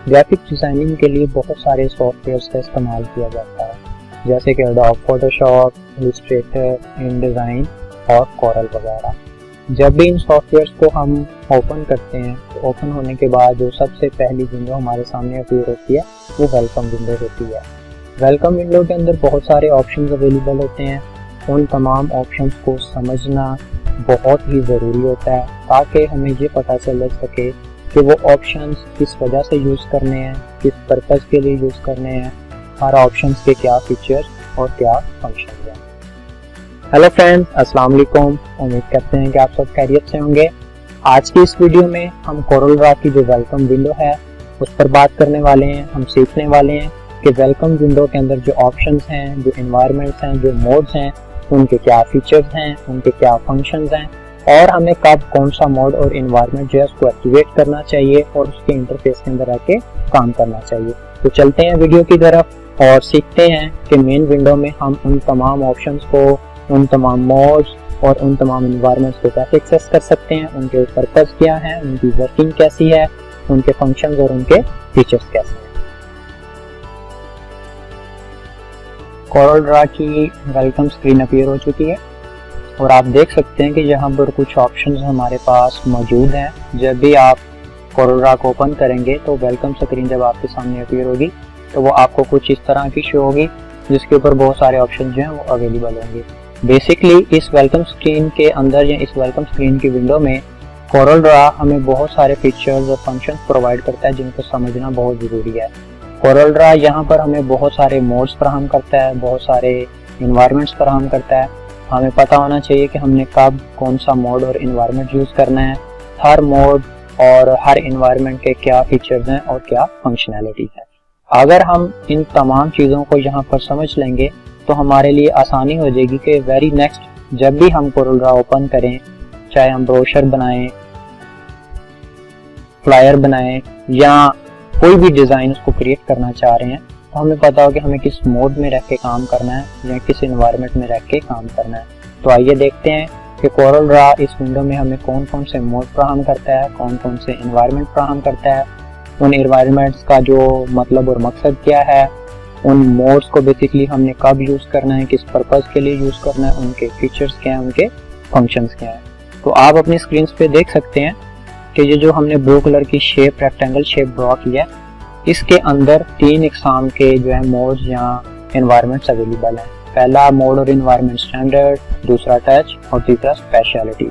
Graphic designing के लिए बहुत सारे सॉफ्टवेयर्स का इस्तेमाल किया जाता है, जैसे कि एडोब फोटोशॉप, इलस्ट्रेटर, इनडिज़ाइन और कोरल वगैरह। जब भी इन सॉफ्टवेयर्स को हम ओपन करते हैं तो ओपन होने के बाद जो सबसे पहली विंडो हमारे सामने अपीयर होती है वो वेलकम विंडो होती है। वेलकम विंडो के अंदर बहुत सारे ऑप्शंस अवेलेबल होते हैं। उन तमाम ऑप्शंस को समझना बहुत ही ज़रूरी होता है ताकि हमें ये पता चल सके कि वो ऑप्शंस किस वजह से यूज़ करने हैं, किस पर्पज़ के लिए यूज़ करने हैं, हर ऑप्शंस के क्या फीचर्स और क्या फंक्शन हैं। हेलो फ्रेंड्स, अस्सलाम वालेकुम। उम्मीद करते हैं कि आप सब खैरियत से होंगे। आज की इस वीडियो में हम कोरल ड्रा की जो वेलकम विंडो है उस पर बात करने वाले हैं। हम सीखने वाले हैं कि वेलकम विंडो के अंदर जो ऑप्शंस हैं, जो एनवायरनमेंट्स हैं, जो मोड्स हैं, उनके क्या फीचर्स हैं, उनके क्या फंक्शंस हैं और हमें कब कौन सा मोड और एनवायरनमेंट जो है उसको एक्टिवेट करना चाहिए और उसके इंटरफेस के अंदर आके काम करना चाहिए। तो चलते हैं वीडियो की तरफ और सीखते हैं कि मेन विंडो में हम उन तमाम ऑप्शंस को, उन तमाम मोड्स और उन तमाम एनवायरनमेंट्स को कैसे एक्सेस कर सकते हैं, उनके पर्पस क्या है, उनकी वर्किंग कैसी है, उनके फंक्शंस और उनके फीचर्स कैसे हैं। कोरल ड्रा की वेलकम स्क्रीन अपीयर हो चुकी है और आप देख सकते हैं कि यहाँ पर कुछ ऑप्शंस हमारे पास मौजूद हैं। जब भी आप कोरल ड्रा को ओपन करेंगे तो वेलकम स्क्रीन जब आपके सामने अपीयर होगी तो वो आपको कुछ इस तरह की शो होगी, जिसके ऊपर बहुत सारे ऑप्शन जो हैं वो अवेलेबल होंगे। बेसिकली इस वेलकम स्क्रीन के अंदर या इस वेलकम स्क्रीन की विंडो में कोरल ड्रा हमें बहुत सारे फीचर्स और फंक्शंस प्रोवाइड करता है जिनको समझना बहुत ज़रूरी है। कोरल ड्रा यहाँ पर हमें बहुत सारे मोड्स फराहम करता है, बहुत सारे एनवायरनमेंट्स फराहम करता है। हमें पता होना चाहिए कि हमने कब कौन सा मोड और एनवायरनमेंट यूज़ करना है, हर मोड और हर एनवायरनमेंट के क्या फीचर्स हैं और क्या फंक्शनैलिटी है। अगर हम इन तमाम चीज़ों को यहाँ पर समझ लेंगे तो हमारे लिए आसानी हो जाएगी कि वेरी नेक्स्ट जब भी हम कोरल ड्रा ओपन करें, चाहे हम ब्रोशर बनाएं, फ्लायर बनाएं या कोई भी डिज़ाइन उसको क्रिएट करना चाह रहे हैं, तो हमें पता हो कि हमें किस मोड में रह के काम करना है या किस एनवायरनमेंट में रह के काम करना है। तो आइए देखते हैं कि कोरल ड्रा इस विंडो में हमें कौन कौन से मोड फराहम करता है, कौन कौन से एनवायरनमेंट फराहम करता है, उन एनवायरनमेंट्स का जो मतलब और मकसद क्या है, उन मोड्स को बेसिकली हमने कब यूज़ करना है, किस पर्पज़ के लिए यूज़ करना है, उनके फीचर्स क्या हैं, उनके फंक्शंस क्या हैं। तो आप अपनी स्क्रीन पे देख सकते हैं कि ये जो हमने ब्लू कलर की शेप, रेक्टेंगल शेप ड्रॉ की है, इसके अंदर 3 इकसाम के जो है मोड्स या एनवायरनमेंट्स अवेलेबल हैं। पहला मोड और एनवायरनमेंट स्टैंडर्ड, दूसरा टच और तीसरा स्पेशलिटी।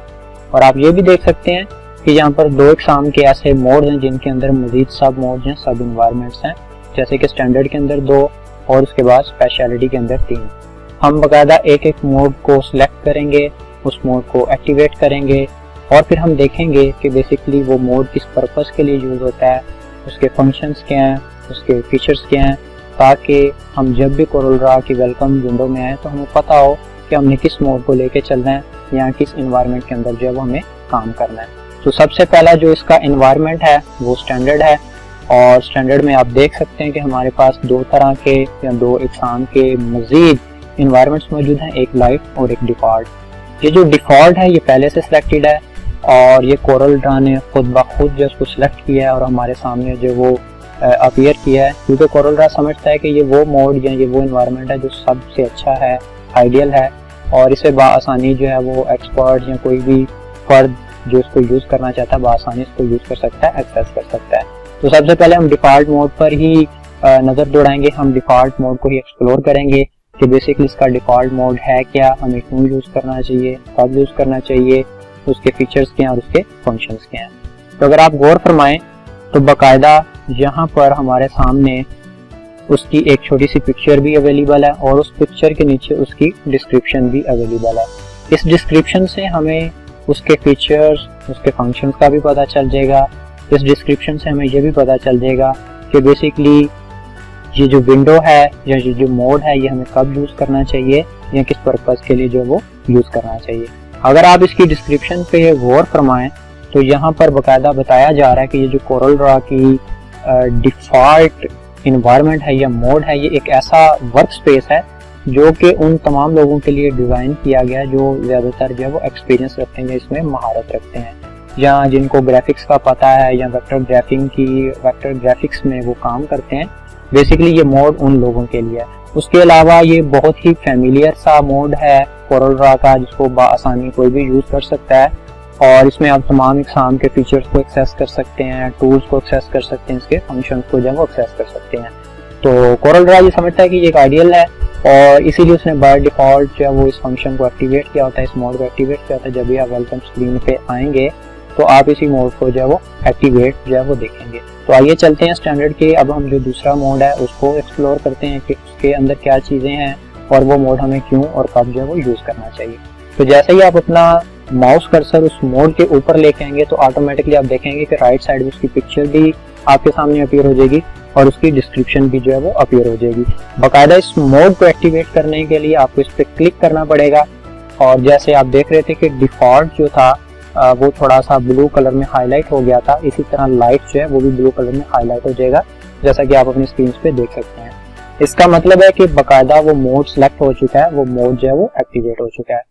और आप ये भी देख सकते हैं कि यहाँ पर 2 इकसाम के ऐसे मोड्स हैं जिनके अंदर मजीद सब मोड्स हैं, सब एनवायरनमेंट्स हैं, जैसे कि स्टैंडर्ड के अंदर 2 और उसके बाद स्पेशलिटी के अंदर 3। हम बाकायदा एक एक मोड को सिलेक्ट करेंगे, उस मोड को एक्टिवेट करेंगे और फिर हम देखेंगे कि बेसिकली वो मोड किस पर्पस के लिए यूज़ होता है, उसके फंक्शंस क्या हैं, उसके फीचर्स क्या हैं, ताकि हम जब भी कोरल ड्रा की वेलकम विंडो में आए तो हमें पता हो कि हमने किस मोड को लेके चलना है या किस एनवायरनमेंट के अंदर जो है वो हमें काम करना है। तो सबसे पहला जो इसका एनवायरनमेंट है वो स्टैंडर्ड है और स्टैंडर्ड में आप देख सकते हैं कि हमारे पास 2 तरह के या 2 इकसाम के मज़ीद एनवायरनमेंट्स मौजूद हैं, एक लाइट और एक डिफ़ॉल्ट। ये जो डिफ़ॉल्ट है ये पहले से सिलेक्टेड है और ये कोरल ड्रा ने खुद ब खुद जो उसको सिलेक्ट किया है और हमारे सामने जो वो अपीयर किया है, क्योंकि कोरल ड्रा समझता है कि ये वो मोड या ये वो एनवायरनमेंट है जो सबसे अच्छा है, आइडियल है और इसे बआसानी जो है वो एक्सपर्ट या कोई भी फर्द जो इसको यूज़ करना चाहता है बआसानी इसको यूज़ कर सकता है, एक्सेस कर सकता है। तो सबसे पहले हम डिफ़ॉल्ट मोड पर ही नज़र दौड़ाएंगे, हम डिफ़ॉल्ट मोड को ही एक्सप्लोर करेंगे कि बेसिकली इसका डिफ़ॉल्ट मोड है क्या, हमें क्यों यूज़ करना चाहिए, कब यूज़ करना चाहिए, उसके फीचर्स क्या हैं और उसके फंक्शंस क्या हैं। तो अगर आप गौर फरमाएं तो बाकायदा यहाँ पर हमारे सामने उसकी एक छोटी सी पिक्चर भी अवेलेबल है और उस पिक्चर के नीचे उसकी डिस्क्रिप्शन भी अवेलेबल है। इस डिस्क्रिप्शन से हमें उसके फीचर्स, उसके फंक्शंस का भी पता चल जाएगा। इस डिस्क्रिप्शन से हमें ये भी पता चल जाएगा कि बेसिकली ये जो विंडो है या ये जो मोड है ये हमें कब यूज़ करना चाहिए या किस पर्पज़ के लिए जो वो यूज़ करना चाहिए। अगर आप इसकी डिस्क्रिप्शन पे गौर फरमाएं तो यहाँ पर बाकायदा बताया जा रहा है कि ये जो कोरल ड्रा की डिफ़ॉल्ट इन्वायरमेंट है या मोड है, ये एक ऐसा वर्क स्पेस है जो कि उन तमाम लोगों के लिए डिज़ाइन किया गया है जो ज़्यादातर जो है वो एक्सपीरियंस रखते हैं, इसमें महारत रखते हैं। या जिनको ग्राफिक्स का पता है या वेक्टर ग्राफिक्स में वो काम करते हैं, बेसिकली ये मोड उन लोगों के लिए है। उसके अलावा ये बहुत ही फेमिलियर सा मोड है कोरल ड्रा का, जिसको आसानी कोई भी यूज कर सकता है और इसमें आप तमाम इकसाम के फीचर्स को एक्सेस कर सकते हैं, टूल्स को एक्सेस कर सकते हैं, इसके फंक्शंस को जो है वो एक्सेस कर सकते हैं। तो कोरल ड्रा ये समझता है कि ये एक आइडियल है और इसीलिए उसने बाय डिफॉल्ट जो है वो इस फंक्शन को एक्टिवेट किया होता है, इस मोड को एक्टिवेट किया होता है। जब भी आप वेलकम स्क्रीन पे आएंगे तो आप इसी मोड को जो है वो एक्टिवेट जो है वो देखेंगे। तो आइए चलते हैं स्टैंडर्ड के, अब हम जो दूसरा मोड है उसको एक्सप्लोर करते हैं कि उसके अंदर क्या चीज़ें हैं और वो मोड हमें क्यों और कब जो है वो यूज़ करना चाहिए। तो जैसे ही आप अपना माउस कर्सर उस मोड के ऊपर लेके आएंगे तो ऑटोमेटिकली आप देखेंगे कि राइट साइड में उसकी पिक्चर भी आपके सामने अपीयर हो जाएगी और उसकी डिस्क्रिप्शन भी जो है वो अपीयर हो जाएगी। बाकायदा इस मोड को एक्टिवेट करने के लिए आपको इस पर क्लिक करना पड़ेगा और जैसे आप देख रहे थे कि डिफॉल्ट जो था वो थोड़ा सा ब्लू कलर में हाईलाइट हो गया था, इसी तरह लाइट जो है वो भी ब्लू कलर में हाईलाइट हो जाएगा, जैसा कि आप अपनी स्क्रीन पे देख सकते हैं। इसका मतलब है कि बाकायदा वो मोड सेलेक्ट हो चुका है, वो मोड जो है वो एक्टिवेट हो चुका है।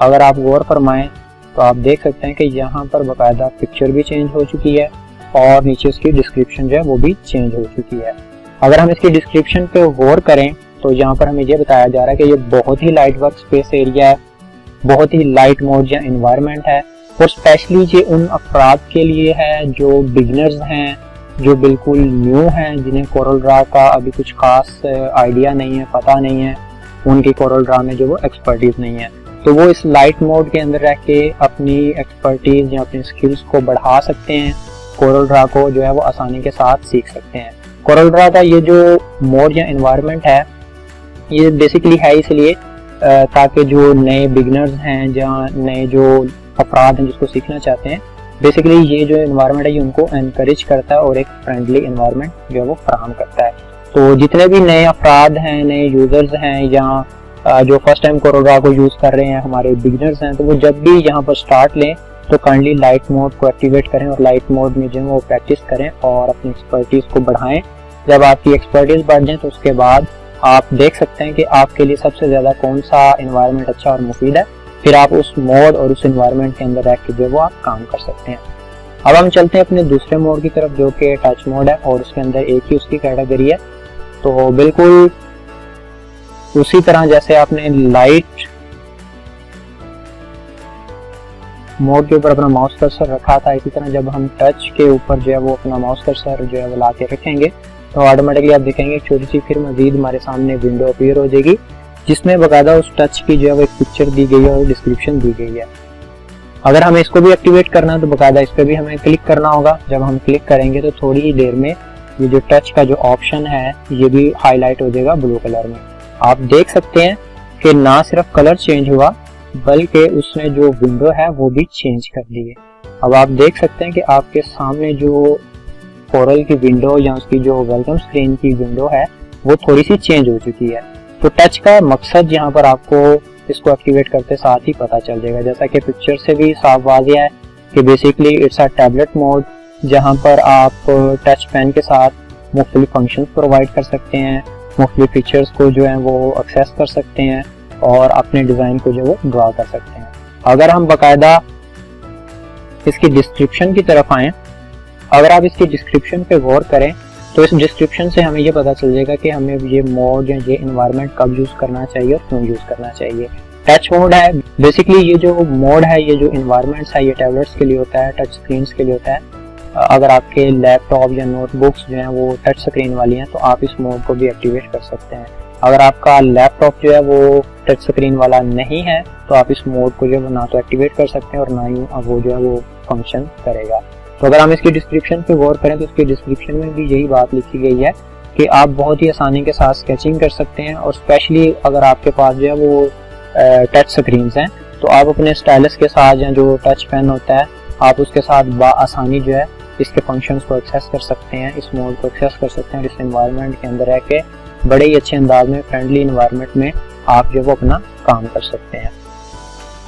अगर आप गौर फरमाएं तो आप देख सकते हैं कि यहाँ पर बाकायदा पिक्चर भी चेंज हो चुकी है और नीचे उसकी डिस्क्रिप्शन जो है वो भी चेंज हो चुकी है। अगर हम इसकी डिस्क्रिप्शन पे गौर करें तो यहाँ पर हमें ये बताया जा रहा है कि ये बहुत ही लाइट वर्क स्पेस एरिया है, बहुत ही लाइट मोड या इन्वायरमेंट है और स्पेशली ये उन अफराद के लिए है जो बिगनर्स हैं, जो बिल्कुल न्यू हैं, जिन्हें कोरल ड्रा का अभी कुछ खास आइडिया नहीं है, पता नहीं है, उनकी कोरल ड्रा में जो वो एक्सपर्टीज नहीं है। तो वो इस लाइट मोड के अंदर रह के अपनी एक्सपर्टीज या अपनी स्किल्स को बढ़ा सकते हैं, कोरल ड्रा को जो है वो आसानी के साथ सीख सकते हैं। कोरल ड्रा का ये जो मोड या इन्वायरमेंट है ये बेसिकली है इसलिए ताकि जो नए बिगनर्स हैं या नए जो अफराद हैं जिसको सीखना चाहते हैं, बेसिकली ये जो इन्वायरमेंट है ये उनको एनकरेज करता है और एक फ्रेंडली इन्वायरमेंट जो है वो फराहम करता है। तो जितने भी नए अफराद हैं, नए यूजर्स हैं या जो फर्स्ट टाइम कोरल ड्रा को यूज कर रहे हैं, हमारे बिगिनर्स हैं, तो वो जब भी यहाँ पर स्टार्ट लें तो काइंडली लाइट मोड को एक्टिवेट करें और लाइट मोड में जो है वो प्रैक्टिस करें और अपनी एक्सपर्टीज को बढ़ाएं। जब आपकी एक्सपर्टीज बढ़ जाए तो उसके बाद आप देख सकते हैं कि आपके लिए सबसे ज्यादा कौन सा इन्वायरमेंट अच्छा और मुफीद है, फिर आप उस मोड और उस इन्वायरमेंट के अंदर रह के जो वो आप काम कर सकते हैं। अब हम चलते हैं अपने दूसरे मोड की तरफ जो कि टच मोड है और उसके अंदर एक ही उसकी कैटेगरी है। तो बिल्कुल उसी तरह जैसे आपने लाइट मोड के ऊपर अपना माउस कर्सर रखा था, इसी तरह जब हम टच के ऊपर जो है वो अपना माउस कर्सर जो है वो ला के रखेंगे तो ऑटोमेटिकली आप देखेंगे एक छोटी सी फिर मजीद हमारे सामने विंडो अपीयर हो जाएगी जिसमें बाकायदा उस टच की जो है वो एक पिक्चर दी गई है और डिस्क्रिप्शन दी गई है। अगर हमें इसको भी एक्टिवेट करना है तो बाकायदा इस पर भी हमें क्लिक करना होगा। जब हम क्लिक करेंगे तो थोड़ी ही देर में ये जो टच का जो ऑप्शन है ये भी हाईलाइट हो जाएगा ब्लू कलर में। आप देख सकते हैं कि ना सिर्फ कलर चेंज हुआ बल्कि उसने जो विंडो है वो भी चेंज कर दी है। अब आप देख सकते हैं कि आपके सामने जो कोरल की विंडो या उसकी जो वेलकम स्क्रीन की विंडो है वो थोड़ी सी चेंज हो चुकी है। तो टच का मकसद यहाँ पर आपको इसको एक्टिवेट करते साथ ही पता चल जाएगा, जैसा कि पिक्चर से भी साफ वाज़ेह है कि basically it's a tablet mode जहाँ पर आप टच पेन के साथ मुख्तलिफ फंक्शंस प्रोवाइड कर सकते हैं, मुख्तलिफ फीचर्स को जो है वो एक्सेस कर सकते हैं और अपने डिज़ाइन को जो वो ड्रा कर सकते हैं। अगर हम बाकायदा इसकी डिस्क्रिप्शन की तरफ आएँ, अगर आप इसकी डिस्क्रिप्शन पे गौर करें तो इस डिस्क्रिप्शन से हमें ये पता चल जाएगा कि हमें ये मोड या ये इन्वायरमेंट कब यूज़ करना चाहिए और क्यों यूज़ करना चाहिए। टच मोड है, बेसिकली ये जो मोड है, ये जो इन्वायरमेंट्स है, ये टैबलेट्स के लिए होता है, टच स्क्रीन्स के लिए होता है। अगर आपके लैपटॉप या नोटबुक्स जो हैं वो टच स्क्रीन वाली हैं तो आप इस मोड को भी एक्टिवेट कर सकते हैं। अगर आपका लैपटॉप जो है वो टच स्क्रीन वाला नहीं है तो आप इस मोड को जो है ना तो एक्टिवेट कर सकते हैं और ना ही वो जो है वो फंक्शन करेगा। तो अगर हम इसकी डिस्क्रिप्शन पे गौर करें तो इसकी डिस्क्रिप्शन में भी यही बात लिखी गई है कि आप बहुत ही आसानी के साथ स्केचिंग कर सकते हैं और स्पेशली अगर आपके पास जो है वो टच स्क्रीन्स हैं तो आप अपने स्टाइलस के साथ या जो टच पेन होता है आप उसके साथ आसानी जो है इसके फंक्शंस को एक्सेस कर सकते हैं, इस मोड को एक्सेस कर सकते हैं, इस एनवायरनमेंट के अंदर रह के बड़े ही अच्छे अंदाज में, फ्रेंडली एनवायरनमेंट में आप जो वो अपना काम कर सकते हैं।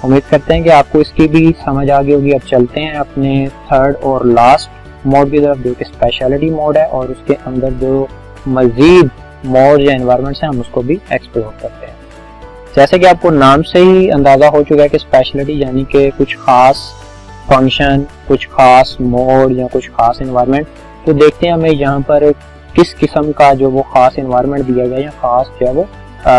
उम्मीद करते हैं कि आपको इसकी भी समझ आ गई होगी। अब चलते हैं अपने थर्ड और लास्ट मोड की तरफ जो कि स्पेशलिटी मोड है और उसके अंदर जो मजीद मोड या एनवायरनमेंट्स हैं हम उसको भी एक्सप्लोर करते हैं। जैसे कि आपको नाम से ही अंदाज़ा हो चुका है कि स्पेशलिटी यानी कि कुछ ख़ास फंक्शन, कुछ खास मोड या कुछ खास इन्वायरमेंट। तो देखते हैं हमें यहाँ पर किस किस्म का जो वो खास इन्वायरमेंट दिया गया या खास जो है वो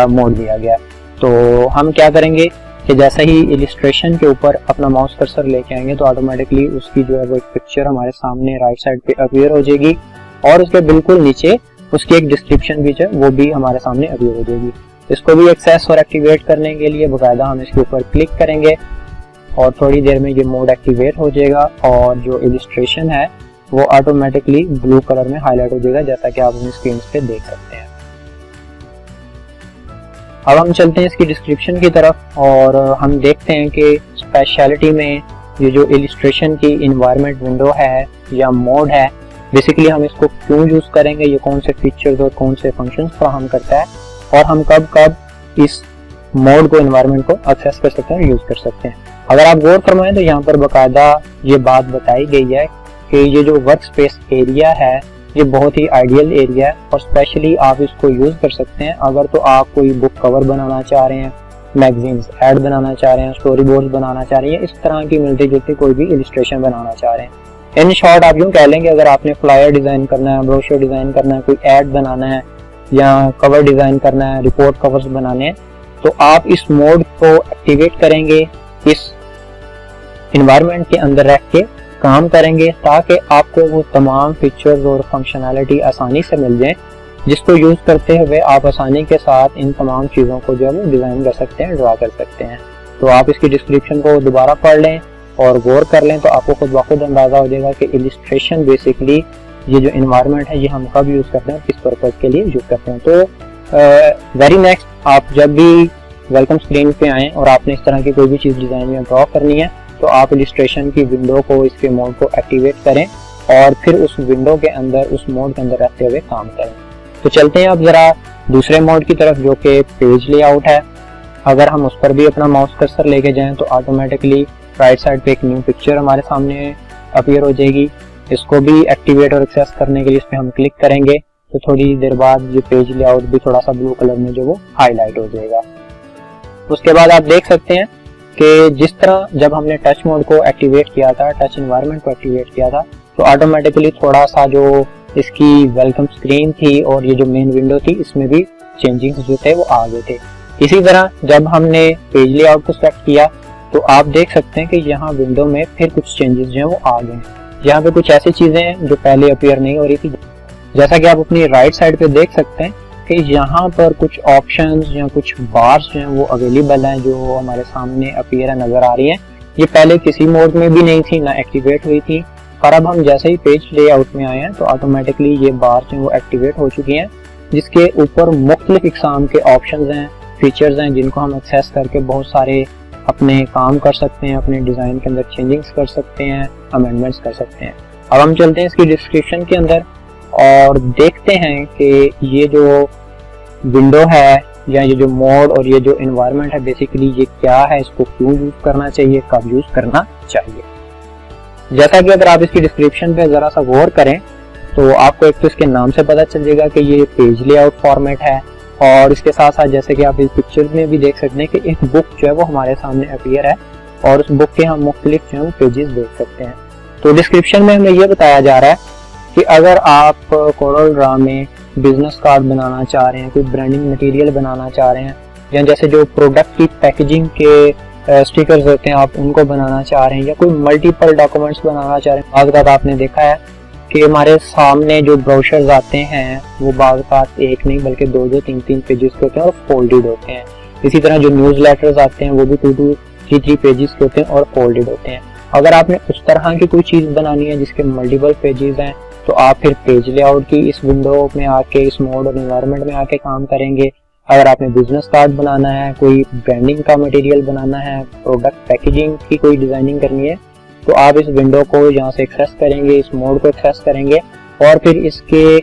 मोड दिया गया। तो हम क्या करेंगे कि जैसे ही इलिस्ट्रेशन के ऊपर अपना माउस कर्सर लेके आएंगे तो ऑटोमेटिकली उसकी जो है वो एक पिक्चर हमारे सामने राइट साइड पे अपीयर हो जाएगी और उसके बिल्कुल नीचे उसकी एक डिस्क्रिप्शन भी जो है वो भी हमारे सामने अपीयर हो जाएगी। इसको भी एक्सेस और एक्टिवेट करने के लिए बाकायदा हम इसके ऊपर क्लिक करेंगे और थोड़ी देर में ये मोड एक्टिवेट हो जाएगा और जो इलिस्ट्रेशन है वो ऑटोमेटिकली ब्लू कलर में हाईलाइट हो जाएगा, जैसा कि आप अपनी स्क्रीन पे देख सकते हैं। अब हम चलते हैं इसकी डिस्क्रिप्शन की तरफ और हम देखते हैं कि स्पेशलिटी में ये जो इलिस्ट्रेशन की इन्वायरमेंट विंडो है या मोड है, बेसिकली हम इसको क्यों यूज करेंगे, ये कौन से फीचर्स और कौन से फंक्शंस फराहम करता है और हम कब कब इस मोड को इन्वायरमेंट को एक्सेस कर सकते हैं और यूज कर सकते हैं। अगर आप गौर फरमाएं तो यहाँ पर बाकायदा ये बात बताई गई है कि ये जो वर्क स्पेस एरिया है ये बहुत ही आइडियल एरिया है और स्पेशली आप इसको यूज कर सकते हैं अगर तो आप कोई बुक कवर बनाना चाह रहे हैं, मैगजीन्स ऐड बनाना चाह रहे हैं, स्टोरी बोर्ड बनाना चाह रहे हैं, इस तरह की मिलती जुलती कोई भी इलिस्ट्रेशन बनाना चाह रहे हैं। इन शॉर्ट आप यूँ कह लेंगे अगर आपने फ्लायर डिजाइन करना है, ब्रोशर डिजाइन करना है, कोई ऐड बनाना है या कवर डिजाइन करना है, रिपोर्ट कवर्स बनाने हैं, तो आप इस मोड को एक्टिवेट करेंगे, इस इन्वायरमेंट के अंदर रख के काम करेंगे ताकि आपको वो तमाम फीचर्स और फंक्शनैलिटी आसानी से मिल जाए जिसको यूज करते हुए आप आसानी के साथ इन तमाम चीज़ों को जो है वो डिज़ाइन कर सकते हैं, ड्रा कर सकते हैं। तो आप इसकी डिस्क्रिप्शन को दोबारा पढ़ लें और गौर कर लें तो आपको खुद ब खुद अंदाज़ा हो जाएगा कि इलिस्ट्रेशन बेसिकली ये जो इन्वायरमेंट है ये हम कब यूज़ करते हैं, किस पर्पज़ के लिए यूज़ करते हैं। तो वेरी नेक्स्ट आप जब भी वेलकम स्क्रीन पे आएँ और आपने इस तरह की कोई भी चीज़ डिज़ाइन या ड्रॉ करनी है तो आप इलिस्ट्रेशन की विंडो को, इसके मोड को एक्टिवेट करें और फिर उस विंडो के अंदर, उस मोड के अंदर रहते हुए काम करें। तो चलते हैं अब जरा दूसरे मोड की तरफ जो कि पेज लेआउट है। अगर हम उस पर भी अपना माउस कर्सर लेके जाएं तो ऑटोमेटिकली राइट साइड पे एक न्यू पिक्चर हमारे सामने अपीयर हो जाएगी। इसको भी एक्टिवेट और एक्सेस करने के लिए इस पर हम क्लिक करेंगे तो थोड़ी देर बाद ये पेज लेआउट भी थोड़ा सा ब्लू कलर में जो वो हाईलाइट हो जाएगा। उसके बाद आप देख सकते हैं कि जिस तरह जब हमने टच मोड को एक्टिवेट किया था, टच इन्वायरमेंट को एक्टिवेट किया था, तो ऑटोमेटिकली थोड़ा सा जो इसकी वेलकम स्क्रीन थी और ये जो मेन विंडो थी इसमें भी चेंजिंग्स जो थे वो आ गए थे। इसी तरह जब हमने पेज लेआउट को सेलेक्ट किया तो आप देख सकते हैं कि यहाँ विंडो में फिर कुछ चेंजेस जो है वो आ गए। यहाँ पे कुछ ऐसी चीजें हैं जो पहले अपीयर नहीं हो रही थी, जैसा कि आप अपनी राइट साइड पे देख सकते हैं कि यहाँ पर कुछ ऑप्शंस या कुछ बार्स जो हैं वो अवेलेबल हैं जो हमारे सामने अपीयर नजर आ रही हैं। ये पहले किसी मोड में भी नहीं थी, ना एक्टिवेट हुई थी, और अब हम जैसे ही पेज लेआउट में आए हैं तो ऑटोमेटिकली ये बार्स हैं वो एक्टिवेट हो चुकी हैं, जिसके ऊपर मुख्तलिफ इक़साम के ऑप्शंस हैं, फीचर्स हैं जिनको हम एक्सेस करके बहुत सारे अपने काम कर सकते हैं, अपने डिज़ाइन के अंदर चेंजिंग्स कर सकते हैं, अमेंडमेंट्स कर सकते हैं। अब हम चलते हैं इसकी डिस्क्रिप्शन के अंदर और देखते हैं कि ये जो विंडो है या ये जो मोड और ये जो एनवायरनमेंट है बेसिकली ये क्या है, इसको क्यों यूज करना चाहिए, कब यूज करना चाहिए। जैसा कि अगर आप इसकी डिस्क्रिप्शन पे जरा सा गौर करें तो आपको एक तो इसके नाम से पता चल जाएगा कि ये पेज लेआउट फॉर्मेट है, और इसके साथ साथ जैसे कि आप इस पिक्चर में भी देख सकते हैं कि एक बुक जो है वो हमारे सामने अपीयर है और उस बुक के हम मुख्तलिफ जो है पेजेस देख सकते हैं। तो डिस्क्रिप्शन में हमें ये बताया जा रहा है कि अगर आप कोरल ड्रा में बिजनेस कार्ड बनाना चाह रहे हैं, कोई ब्रांडिंग मटेरियल बनाना चाह रहे हैं, या जैसे जो प्रोडक्ट की पैकेजिंग के स्टिकर्स होते हैं आप उनको बनाना चाह रहे हैं, या कोई मल्टीपल डॉक्यूमेंट्स बनाना चाह रहे हैं। बाज़ आपने देखा है कि हमारे सामने जो ब्रोशर्स आते हैं वो बाज़ एक नहीं बल्कि दो तीन पेजेस के होते हैं और फोल्डेड होते हैं। इसी तरह जो न्यूज़ लेटर्स आते हैं वो भी 2 to 3 पेजेस के होते हैं और फोल्डेड होते हैं। अगर आपने उस तरह की कोई चीज़ बनानी है जिसके मल्टीपल पेजेस हैं तो आप फिर पेज लेआउट की इस विंडो में आके, इस मोड और एनवायरनमेंट में आके काम करेंगे। अगर आपने बिजनेस कार्ड बनाना है, कोई ब्रांडिंग का मटेरियल बनाना है, प्रोडक्ट पैकेजिंग की कोई डिजाइनिंग करनी है, तो आप इस विंडो को यहाँ से एक्सेस करेंगे, इस मोड को एक्सेस करेंगे और फिर इसके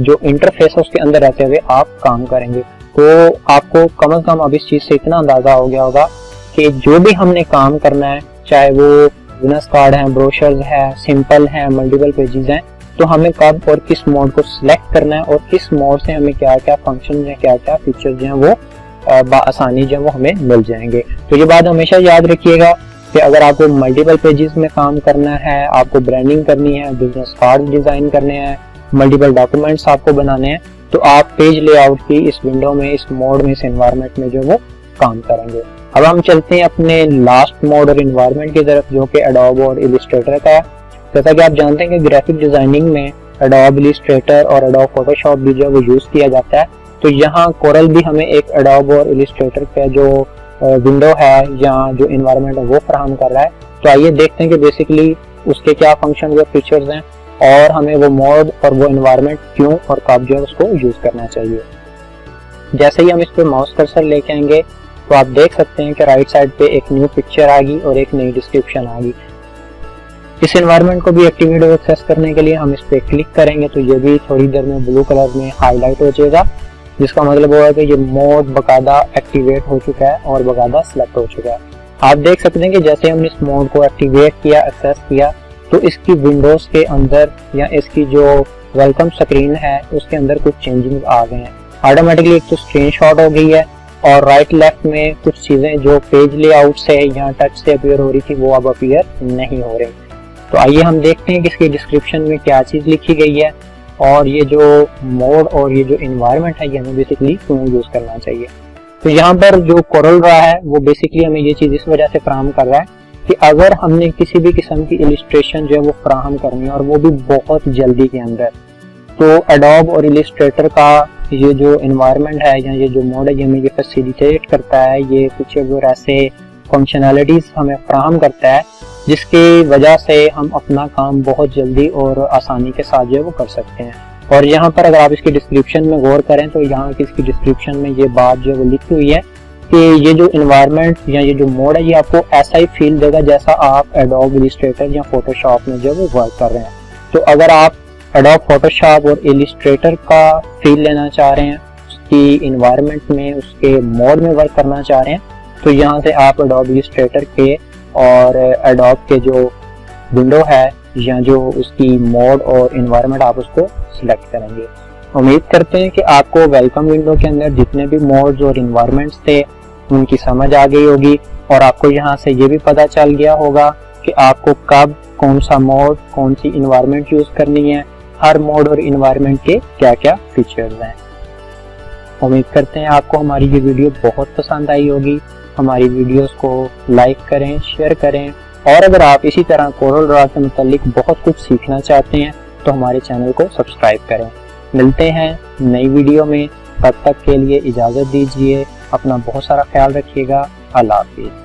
जो इंटरफेस है उसके अंदर रहते हुए आप काम करेंगे। तो आपको कम से कम अब इस चीज़ से इतना अंदाजा हो गया होगा कि जो भी हमने काम करना है, चाहे वो बिजनेस कार्ड है, ब्रोशर्स है, सिंपल है, मल्टीपल पेजेस हैं, तो हमें कब और किस मोड को सिलेक्ट करना है और किस मोड से हमें क्या क्या फंक्शन या क्या क्या फीचर जो हैं वो आसानी जो है वो हमें मिल जाएंगे। तो ये बात हमेशा याद रखिएगा कि अगर आपको मल्टीपल पेजेस में काम करना है, आपको ब्रांडिंग करनी है, बिजनेस कार्ड डिजाइन करने हैं, मल्टीपल डॉक्यूमेंट्स आपको बनाने हैं, तो आप पेज लेआउट की इस विंडो में, इस मोड में, इस एनवायरनमेंट में जो वो काम करेंगे। अब हम चलते हैं अपने लास्ट मोड और एनवायरनमेंट की तरफ, जो कि एडोब और इलिस्ट्रेटर का है। जैसा कि आप जानते हैं कि ग्राफिक डिजाइनिंग में एडोब इलिस्ट्रेटर और एडोब फोटोशॉप भी जो वो यूज किया जाता है, तो यहाँ कोरल भी हमें एक एडोब और इलिस्ट्रेटर का जो विंडो है या जो एनवायरनमेंट है वो फराहम कर रहा है। तो आइए देखते हैं कि बेसिकली उसके क्या फंक्शन और फीचर्स हैं और हमें वो मोड और वो एनवायरनमेंट क्यों और कब जो है उसको यूज करना चाहिए। जैसे ही हम इस पे माउस कर्सर लेके आएंगे तो आप देख सकते हैं कि राइट साइड पे एक न्यू पिक्चर आ गई और एक नई डिस्क्रिप्शन आ गई। इस एनवायरनमेंट को भी एक्टिवेट और एक्सेस करने के लिए हम इस पे क्लिक करेंगे तो ये भी थोड़ी देर में ब्लू कलर में हाईलाइट हो जाएगा, जिसका मतलब होगा कि ये मोड बकायदा एक्टिवेट हो चुका है और बकायदा सिलेक्ट हो चुका है। आप देख सकते हैं कि जैसे हमने इस मोड को एक्टिवेट किया, एक्सेस किया, तो इसकी विंडोज के अंदर या इसकी जो वेलकम स्क्रीन है उसके अंदर कुछ चेंजिंग आ गए हैं। ऑटोमेटिकली एक तो स्क्रीनशॉट हो गई है और राइट लेफ्ट में कुछ चीजें जो पेज लेआउट से या टच से अपीयर हो रही थी वो अब अपीयर नहीं हो रही। तो आइए हम देखते हैं कि इसकी डिस्क्रिप्शन में क्या चीज लिखी गई है और ये जो मोड और ये जो एनवायरनमेंट है ये हमें बेसिकली क्यों यूज करना चाहिए। तो यहाँ पर जो कोरल रहा है वो बेसिकली हमें ये चीज इस वजह से फराहम कर रहा है कि अगर हमने किसी भी किस्म की इलिस्ट्रेशन जो है वो फराहम करनी है और वो भी बहुत जल्दी के अंदर, तो एडोब और इलिस्ट्रेटर का ये जो एनवायरनमेंट है या ये जो मोड है ये हमें ये फैसिलिटेट करता है, ये कुछ और ऐसे फंक्शनैलिटीज हमें फराहम करता है जिसकी वजह से हम अपना काम बहुत जल्दी और आसानी के साथ जो है वो कर सकते हैं। और यहाँ पर अगर आप इसकी डिस्क्रिप्शन में गौर करें तो यहाँ की इसकी डिस्क्रिप्शन में ये बात जो है वो लिखी हुई है कि ये जो एनवायरनमेंट या ये जो मोड है ये आपको ऐसा ही फील देगा जैसा आप एडोब इलिस्ट्रेटर या फोटोशॉप में जो है वो वर्क कर रहे हैं। तो अगर आप एडोब फोटोशॉप और इलिस्ट्रेटर का फील लेना चाह रहे हैं, उसकी एनवायरनमेंट में, उसके मोड में वर्क करना चाह रहे हैं, तो यहाँ से आप एडोब इलिस्ट्रेटर के और एडोब के जो विंडो है या जो उसकी मोड और एनवायरनमेंट आप उसको सिलेक्ट करेंगे। उम्मीद करते हैं कि आपको वेलकम विंडो के अंदर जितने भी मोड्स और एनवायरनमेंट्स थे उनकी समझ आ गई होगी और आपको यहाँ से ये भी पता चल गया होगा कि आपको कब कौन सा मोड, कौन सी एनवायरनमेंट यूज करनी है, हर मोड और एनवायरनमेंट के क्या क्या फीचर्स हैं। उम्मीद करते हैं आपको हमारी ये वीडियो बहुत पसंद आई होगी। हमारी वीडियोस को लाइक करें, शेयर करें और अगर आप इसी तरह कोरल ड्रॉ के मुतालिक बहुत कुछ सीखना चाहते हैं तो हमारे चैनल को सब्सक्राइब करें। मिलते हैं नई वीडियो में, तब तक के लिए इजाज़त दीजिए। अपना बहुत सारा ख्याल रखिएगा। अल्लाह हाफिज़।